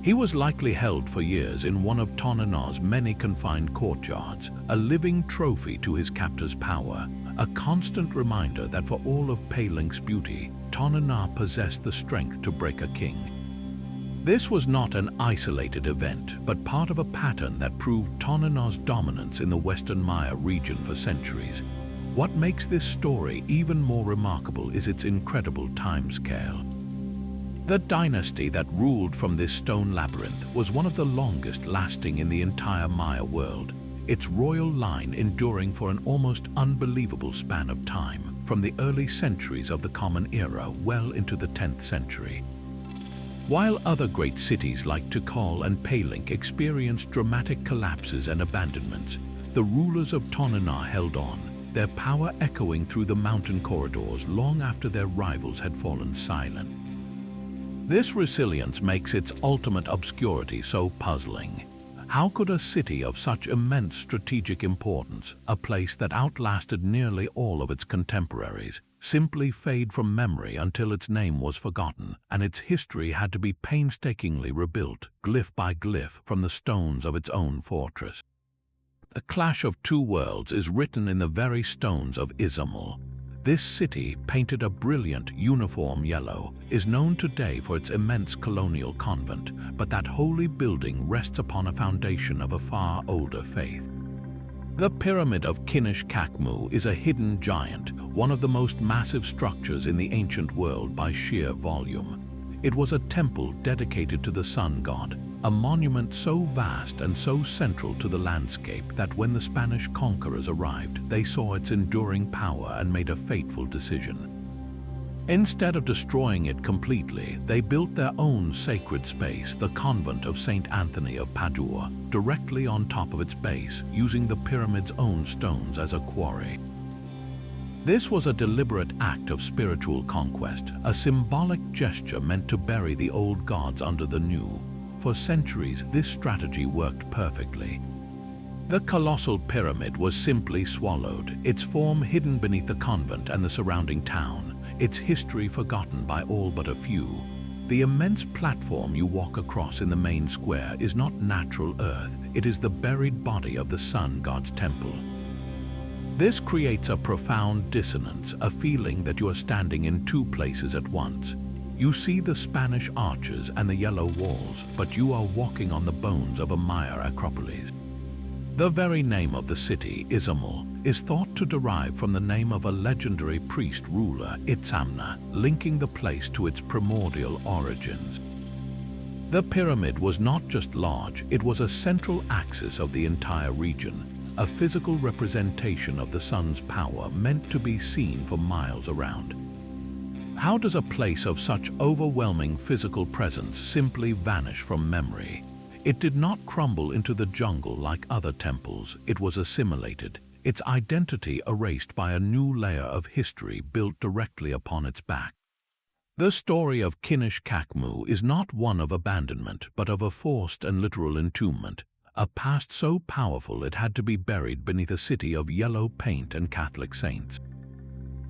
He was likely held for years in one of Tonana's many confined courtyards, a living trophy to his captor's power, a constant reminder that for all of Palenque's beauty, Tonana possessed the strength to break a king. This was not an isolated event, but part of a pattern that proved Tonana's dominance in the Western Maya region for centuries. What makes this story even more remarkable is its incredible timescale. The dynasty that ruled from this stone labyrinth was one of the longest lasting in the entire Maya world, its royal line enduring for an almost unbelievable span of time, from the early centuries of the Common Era well into the 10th century. While other great cities like Tikal and Palenque experienced dramatic collapses and abandonments, the rulers of Tonana held on, their power echoing through the mountain corridors long after their rivals had fallen silent. This resilience makes its ultimate obscurity so puzzling. How could a city of such immense strategic importance, a place that outlasted nearly all of its contemporaries, simply fade from memory until its name was forgotten and its history had to be painstakingly rebuilt, glyph by glyph, from the stones of its own fortress? The clash of two worlds is written in the very stones of Izamul. This city, painted a brilliant, uniform yellow, is known today for its immense colonial convent, but that holy building rests upon a foundation of a far older faith. The Pyramid of Calakmul is a hidden giant, one of the most massive structures in the ancient world by sheer volume. It was a temple dedicated to the sun god, a monument so vast and so central to the landscape that when the Spanish conquerors arrived, they saw its enduring power and made a fateful decision. Instead of destroying it completely, they built their own sacred space, the convent of St. Anthony of Padua, directly on top of its base, using the pyramid's own stones as a quarry. This was a deliberate act of spiritual conquest, a symbolic gesture meant to bury the old gods under the new. For centuries, this strategy worked perfectly. The colossal pyramid was simply swallowed, its form hidden beneath the convent and the surrounding town, its history forgotten by all but a few. The immense platform you walk across in the main square is not natural earth, it is the buried body of the sun god's temple. This creates a profound dissonance, a feeling that you are standing in two places at once. You see the Spanish arches and the yellow walls, but you are walking on the bones of a Maya Acropolis. The very name of the city, Izamul, is thought to derive from the name of a legendary priest-ruler, Itzamna, linking the place to its primordial origins. The pyramid was not just large, it was a central axis of the entire region, a physical representation of the sun's power meant to be seen for miles around. How does a place of such overwhelming physical presence simply vanish from memory? It did not crumble into the jungle like other temples, it was assimilated, its identity erased by a new layer of history built directly upon its back. The story of Calakmul is not one of abandonment, but of a forced and literal entombment, a past so powerful it had to be buried beneath a city of yellow paint and Catholic saints.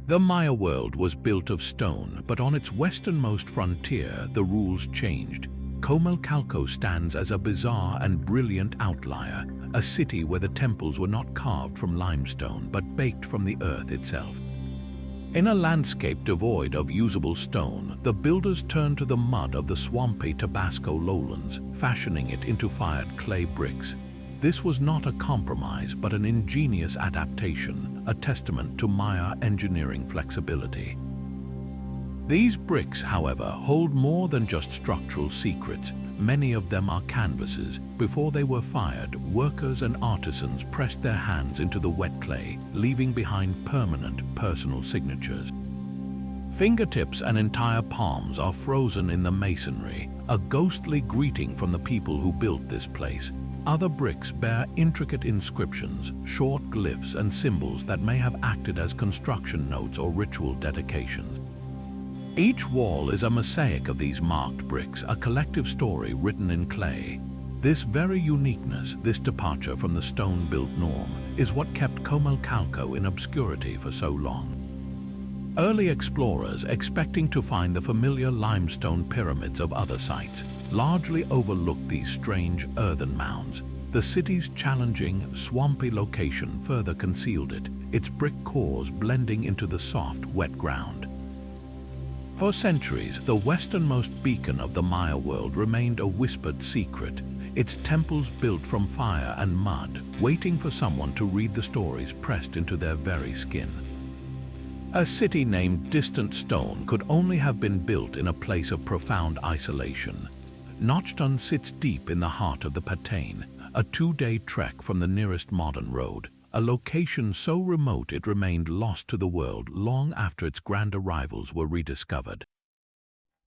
The Maya world was built of stone, but on its westernmost frontier, the rules changed. Comalcalco stands as a bizarre and brilliant outlier, a city where the temples were not carved from limestone, but baked from the earth itself. In a landscape devoid of usable stone, the builders turned to the mud of the swampy Tabasco lowlands, fashioning it into fired clay bricks. This was not a compromise, but an ingenious adaptation, a testament to Maya engineering flexibility. These bricks, however, hold more than just structural secrets. Many of them are canvases. Before they were fired, workers and artisans pressed their hands into the wet clay, leaving behind permanent personal signatures. Fingertips and entire palms are frozen in the masonry, a ghostly greeting from the people who built this place. Other bricks bear intricate inscriptions, short glyphs and symbols that may have acted as construction notes or ritual dedications. Each wall is a mosaic of these marked bricks, a collective story written in clay. This very uniqueness, this departure from the stone-built norm, is what kept Comalcalco in obscurity for so long. Early explorers, expecting to find the familiar limestone pyramids of other sites, largely overlooked these strange earthen mounds. The city's challenging, swampy location further concealed it, its brick cores blending into the soft, wet ground. For centuries, the westernmost beacon of the Maya world remained a whispered secret, its temples built from fire and mud, waiting for someone to read the stories pressed into their very skin. A city named Distant Stone could only have been built in a place of profound isolation. Nohoch sits deep in the heart of the Patain, a two-day trek from the nearest modern road, a location so remote it remained lost to the world long after its grand arrivals were rediscovered.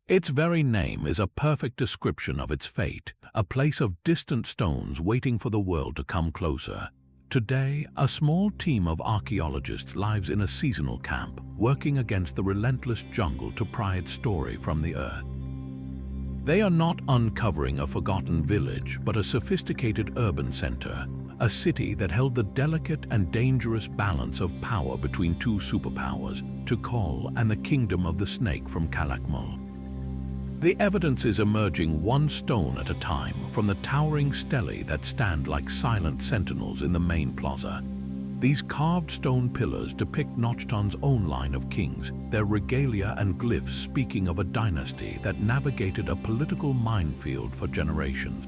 Its very name is a perfect description of its fate, a place of distant stones waiting for the world to come closer. Today, a small team of archaeologists lives in a seasonal camp, working against the relentless jungle to pry its story from the earth. They are not uncovering a forgotten village, but a sophisticated urban center, a city that held the delicate and dangerous balance of power between two superpowers, Tikal and the Kingdom of the Snake from Calakmul. The evidence is emerging one stone at a time from the towering stelae that stand like silent sentinels in the main plaza. These carved stone pillars depict Nochtan's own line of kings, their regalia and glyphs speaking of a dynasty that navigated a political minefield for generations.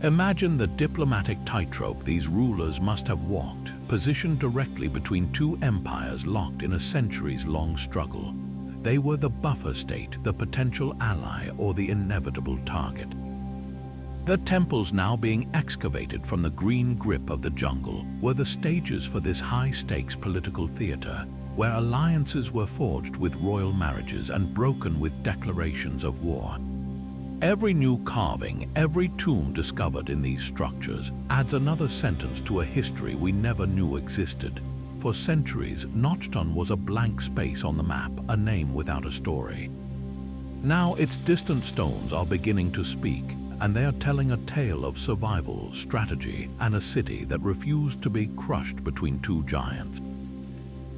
Imagine the diplomatic tightrope these rulers must have walked, positioned directly between two empires locked in a centuries-long struggle. They were the buffer state, the potential ally, or the inevitable target. The temples now being excavated from the green grip of the jungle were the stages for this high-stakes political theater, where alliances were forged with royal marriages and broken with declarations of war. Every new carving, every tomb discovered in these structures adds another sentence to a history we never knew existed. For centuries, Nochtan was a blank space on the map, a name without a story. Now its distant stones are beginning to speak, and they are telling a tale of survival, strategy, and a city that refused to be crushed between two giants.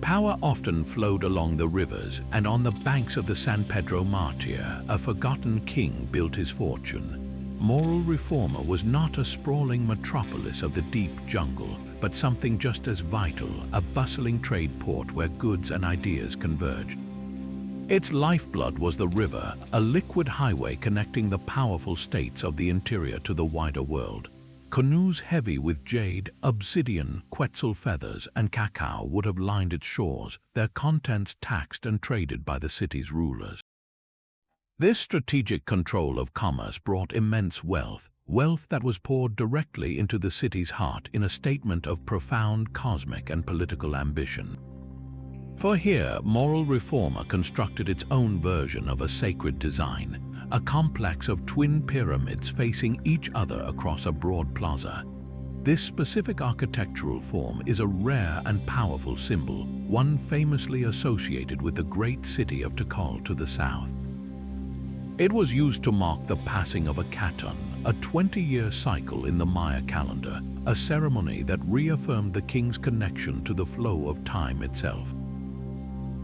Power often flowed along the rivers, and on the banks of the San Pedro Martir, a forgotten king built his fortune. Moral-reforma was not a sprawling metropolis of the deep jungle, but something just as vital, a bustling trade port where goods and ideas converged. Its lifeblood was the river, a liquid highway connecting the powerful states of the interior to the wider world. Canoes heavy with jade, obsidian, quetzal feathers, and cacao would have lined its shores, their contents taxed and traded by the city's rulers. This strategic control of commerce brought immense wealth that was poured directly into the city's heart in a statement of profound cosmic and political ambition. For here, moral-reforma constructed its own version of a sacred design, a complex of twin pyramids facing each other across a broad plaza. This specific architectural form is a rare and powerful symbol, one famously associated with the great city of Tikal to the south. It was used to mark the passing of a Katon, a 20-year cycle in the Maya calendar, a ceremony that reaffirmed the king's connection to the flow of time itself.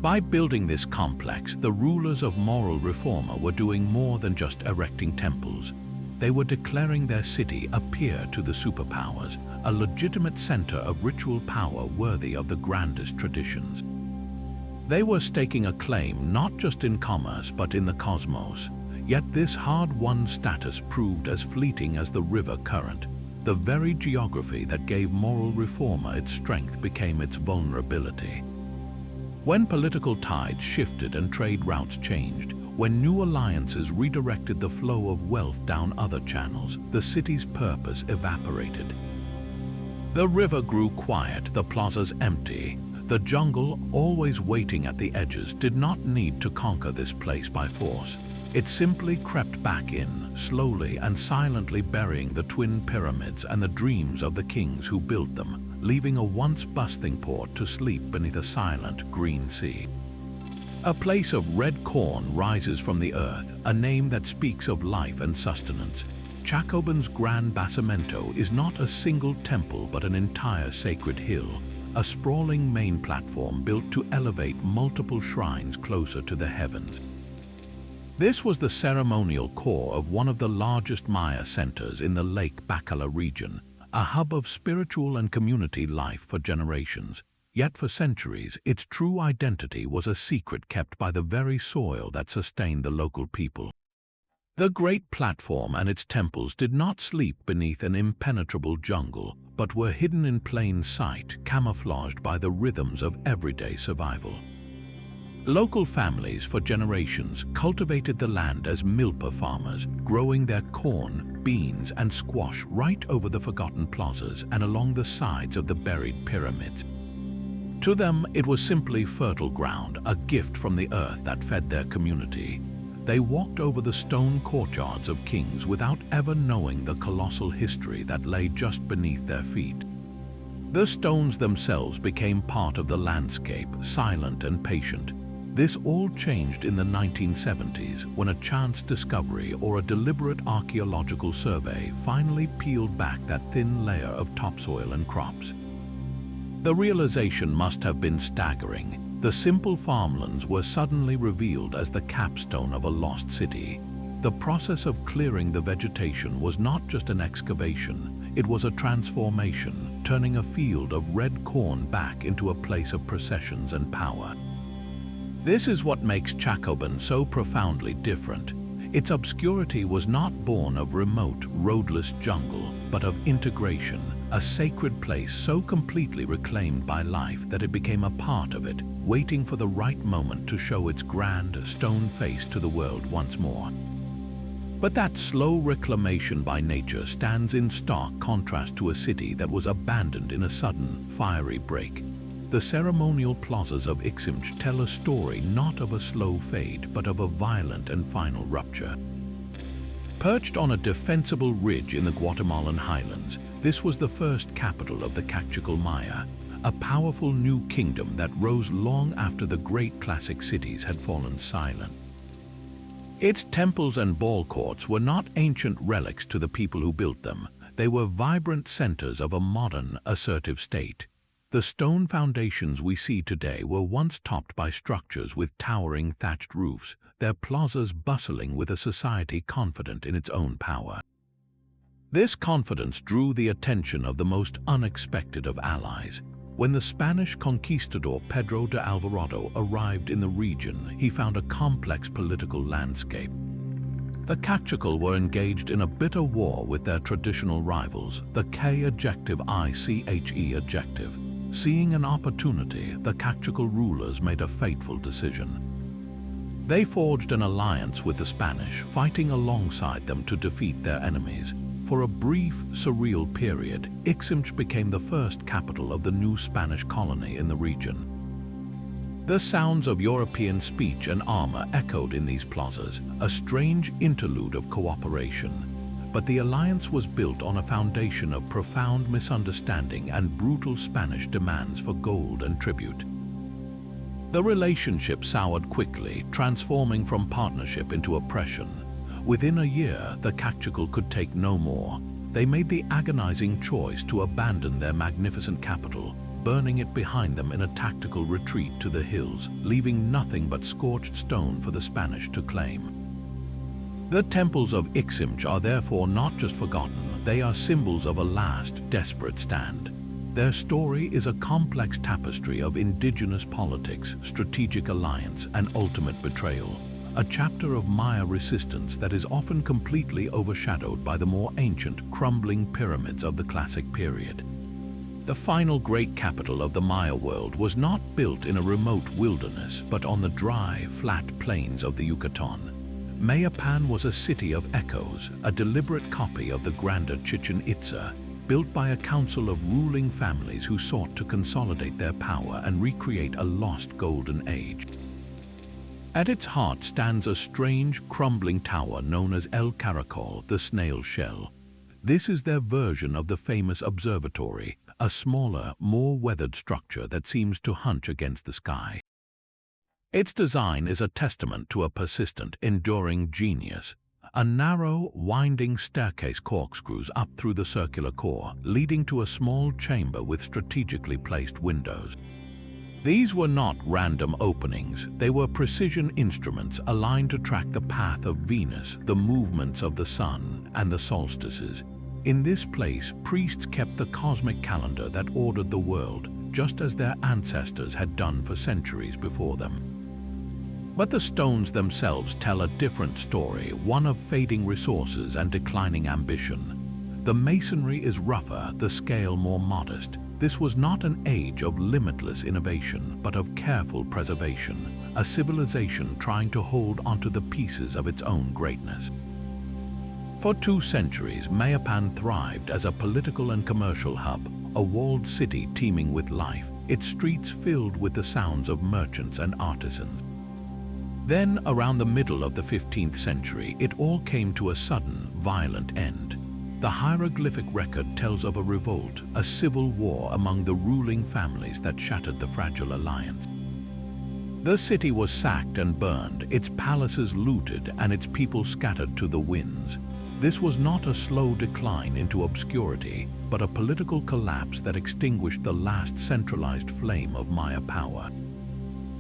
By building this complex, the rulers of moral-reforma were doing more than just erecting temples. They were declaring their city a peer to the superpowers, a legitimate center of ritual power worthy of the grandest traditions. They were staking a claim not just in commerce but in the cosmos. Yet this hard-won status proved as fleeting as the river current. The very geography that gave moral-reforma its strength became its vulnerability. When political tides shifted and trade routes changed, when new alliances redirected the flow of wealth down other channels, the city's purpose evaporated. The river grew quiet, the plazas empty. The jungle, always waiting at the edges, did not need to conquer this place by force. It simply crept back in, slowly and silently burying the twin pyramids and the dreams of the kings who built them, leaving a once bustling port to sleep beneath a silent green sea. A place of red corn rises from the earth, a name that speaks of life and sustenance. Chacoban's Gran Basamento is not a single temple but an entire sacred hill, a sprawling main platform built to elevate multiple shrines closer to the heavens. This was the ceremonial core of one of the largest Maya centers in the Lake Bacala region, a hub of spiritual and community life for generations. Yet for centuries, its true identity was a secret kept by the very soil that sustained the local people. The great platform and its temples did not sleep beneath an impenetrable jungle, but were hidden in plain sight, camouflaged by the rhythms of everyday survival. Local families for generations cultivated the land as milpa farmers, growing their corn, beans, and squash right over the forgotten plazas and along the sides of the buried pyramids. To them, it was simply fertile ground, a gift from the earth that fed their community. They walked over the stone courtyards of kings without ever knowing the colossal history that lay just beneath their feet. The stones themselves became part of the landscape, silent and patient. This all changed in the 1970s when a chance discovery or a deliberate archaeological survey finally peeled back that thin layer of topsoil and crops. The realization must have been staggering. The simple farmlands were suddenly revealed as the capstone of a lost city. The process of clearing the vegetation was not just an excavation, it was a transformation, turning a field of red corn back into a place of processions and power. This is what makes Calakmul so profoundly different. Its obscurity was not born of remote, roadless jungle, but of integration, a sacred place so completely reclaimed by life that it became a part of it, waiting for the right moment to show its grand, stone face to the world once more. But that slow reclamation by nature stands in stark contrast to a city that was abandoned in a sudden, fiery break. The ceremonial plazas of Yaxchilán tell a story not of a slow fade, but of a violent and final rupture. Perched on a defensible ridge in the Guatemalan highlands, this was the first capital of the Calakmul, a powerful new kingdom that rose long after the great classic cities had fallen silent. Its temples and ball courts were not ancient relics to the people who built them. They were vibrant centers of a modern, assertive state. The stone foundations we see today were once topped by structures with towering thatched roofs, their plazas bustling with a society confident in its own power. This confidence drew the attention of the most unexpected of allies. When the Spanish conquistador Pedro de Alvarado arrived in the region, he found a complex political landscape. The Calakmul were engaged in a bitter war with their traditional rivals, the K-iche adjective. Seeing an opportunity, the Calakmul rulers made a fateful decision. They forged an alliance with the Spanish, fighting alongside them to defeat their enemies. For a brief, surreal period, Yaxchilán became the first capital of the new Spanish colony in the region. The sounds of European speech and armor echoed in these plazas, a strange interlude of cooperation. But the alliance was built on a foundation of profound misunderstanding and brutal Spanish demands for gold and tribute. The relationship soured quickly, transforming from partnership into oppression. Within a year, the Calakmul could take no more. They made the agonizing choice to abandon their magnificent capital, burning it behind them in a tactical retreat to the hills, leaving nothing but scorched stone for the Spanish to claim. The temples of Yaxchilán are therefore not just forgotten, they are symbols of a last, desperate stand. Their story is a complex tapestry of indigenous politics, strategic alliance, and ultimate betrayal. A chapter of Maya resistance that is often completely overshadowed by the more ancient, crumbling pyramids of the classic period. The final great capital of the Maya world was not built in a remote wilderness, but on the dry, flat plains of the Yucatán. Mayapan was a city of echoes, a deliberate copy of the grander Chichen Itza, built by a council of ruling families who sought to consolidate their power and recreate a lost golden age. At its heart stands a strange, crumbling tower known as El Caracol, the snail shell. This is their version of the famous observatory, a smaller, more weathered structure that seems to hunch against the sky. Its design is a testament to a persistent, enduring genius. A narrow, winding staircase corkscrews up through the circular core, leading to a small chamber with strategically placed windows. These were not random openings, they were precision instruments aligned to track the path of Venus, the movements of the sun, and the solstices. In this place, priests kept the cosmic calendar that ordered the world, just as their ancestors had done for centuries before them. But the stones themselves tell a different story, one of fading resources and declining ambition. The masonry is rougher, the scale more modest. This was not an age of limitless innovation, but of careful preservation, a civilization trying to hold onto the pieces of its own greatness. For 2 centuries, Mayapan thrived as a political and commercial hub, a walled city teeming with life, its streets filled with the sounds of merchants and artisans. Then, around the middle of the 15th century, it all came to a sudden, violent end. The hieroglyphic record tells of a revolt, a civil war among the ruling families that shattered the fragile alliance. The city was sacked and burned, its palaces looted, and its people scattered to the winds. This was not a slow decline into obscurity, but a political collapse that extinguished the last centralized flame of Maya power.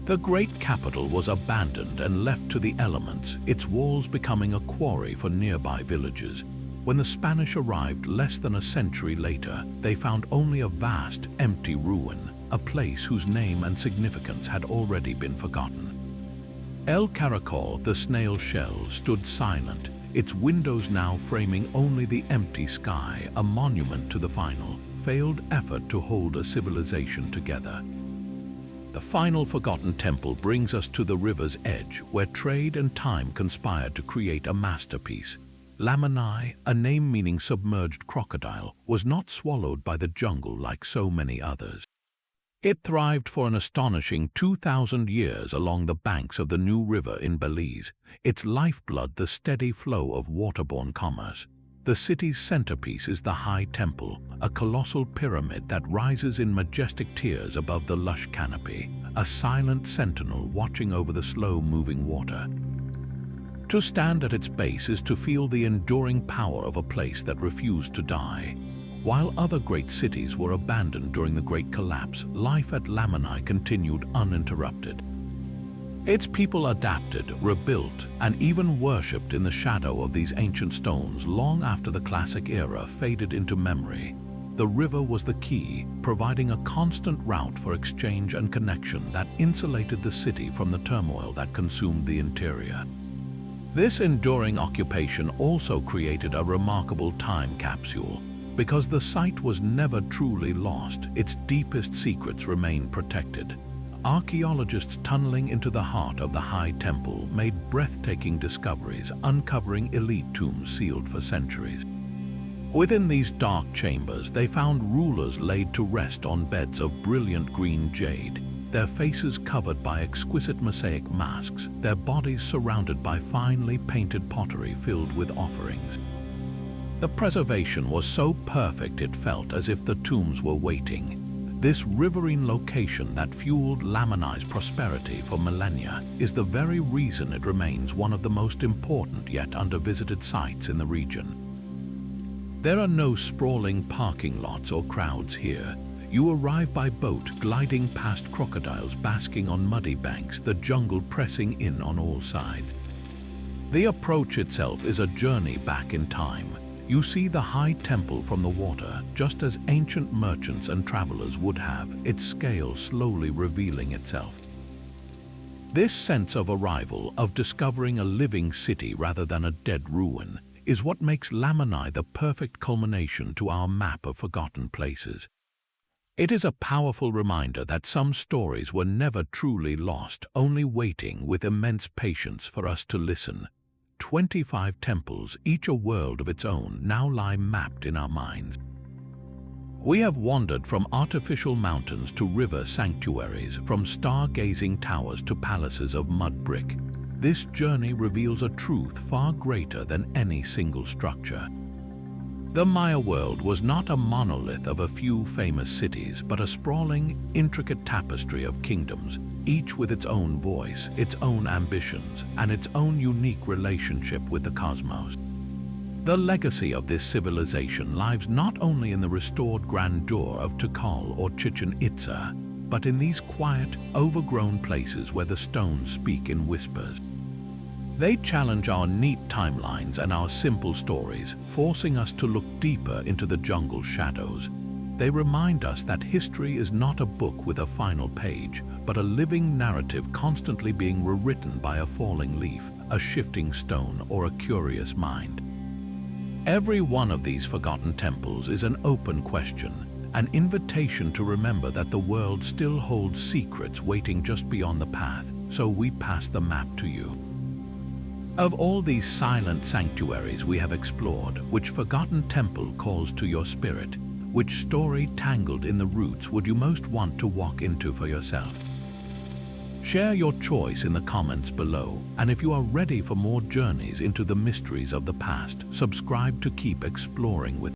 The great capital was abandoned and left to the elements, its walls becoming a quarry for nearby villages. When the Spanish arrived less than a century later, they found only a vast, empty ruin, a place whose name and significance had already been forgotten. El Caracol, the snail shell, stood silent, its windows now framing only the empty sky, a monument to the final, failed effort to hold a civilization together. The final forgotten temple brings us to the river's edge, where trade and time conspired to create a masterpiece. Lamani, a name meaning submerged crocodile, was not swallowed by the jungle like so many others. It thrived for an astonishing 2,000 years along the banks of the New River in Belize, its lifeblood the steady flow of waterborne commerce. The city's centerpiece is the High Temple, a colossal pyramid that rises in majestic tiers above the lush canopy, a silent sentinel watching over the slow-moving water. To stand at its base is to feel the enduring power of a place that refused to die. While other great cities were abandoned during the Great Collapse, life at Lamani continued uninterrupted. Its people adapted, rebuilt, and even worshipped in the shadow of these ancient stones long after the classic era faded into memory. The river was the key, providing a constant route for exchange and connection that insulated the city from the turmoil that consumed the interior. This enduring occupation also created a remarkable time capsule. Because the site was never truly lost, its deepest secrets remain protected. Archaeologists tunneling into the heart of the High Temple made breathtaking discoveries, uncovering elite tombs sealed for centuries. Within these dark chambers, they found rulers laid to rest on beds of brilliant green jade, their faces covered by exquisite mosaic masks, their bodies surrounded by finely painted pottery filled with offerings. The preservation was so perfect it felt as if the tombs were waiting. This riverine location that fueled Lamani's prosperity for millennia is the very reason it remains one of the most important yet undervisited sites in the region. There are no sprawling parking lots or crowds here. You arrive by boat, gliding past crocodiles basking on muddy banks, the jungle pressing in on all sides. The approach itself is a journey back in time. You see the High Temple from the water, just as ancient merchants and travelers would have, its scale slowly revealing itself. This sense of arrival, of discovering a living city rather than a dead ruin, is what makes Lamani the perfect culmination to our map of forgotten places. It is a powerful reminder that some stories were never truly lost, only waiting with immense patience for us to listen. 25 temples, each a world of its own, now lie mapped in our minds. We have wandered from artificial mountains to river sanctuaries, from star-gazing towers to palaces of mud brick. This journey reveals a truth far greater than any single structure. The Maya world was not a monolith of a few famous cities, but a sprawling, intricate tapestry of kingdoms, each with its own voice, its own ambitions, and its own unique relationship with the cosmos. The legacy of this civilization lies not only in the restored grandeur of Tikal or Chichen Itza, but in these quiet, overgrown places where the stones speak in whispers. They challenge our neat timelines and our simple stories, forcing us to look deeper into the jungle's shadows. They remind us that history is not a book with a final page, but a living narrative constantly being rewritten by a falling leaf, a shifting stone, or a curious mind. Every one of these forgotten temples is an open question, an invitation to remember that the world still holds secrets waiting just beyond the path, so we pass the map to you. Of all these silent sanctuaries we have explored, which forgotten temple calls to your spirit? Which story tangled in the roots would you most want to walk into for yourself? Share your choice in the comments below, and if you are ready for more journeys into the mysteries of the past, subscribe to keep exploring with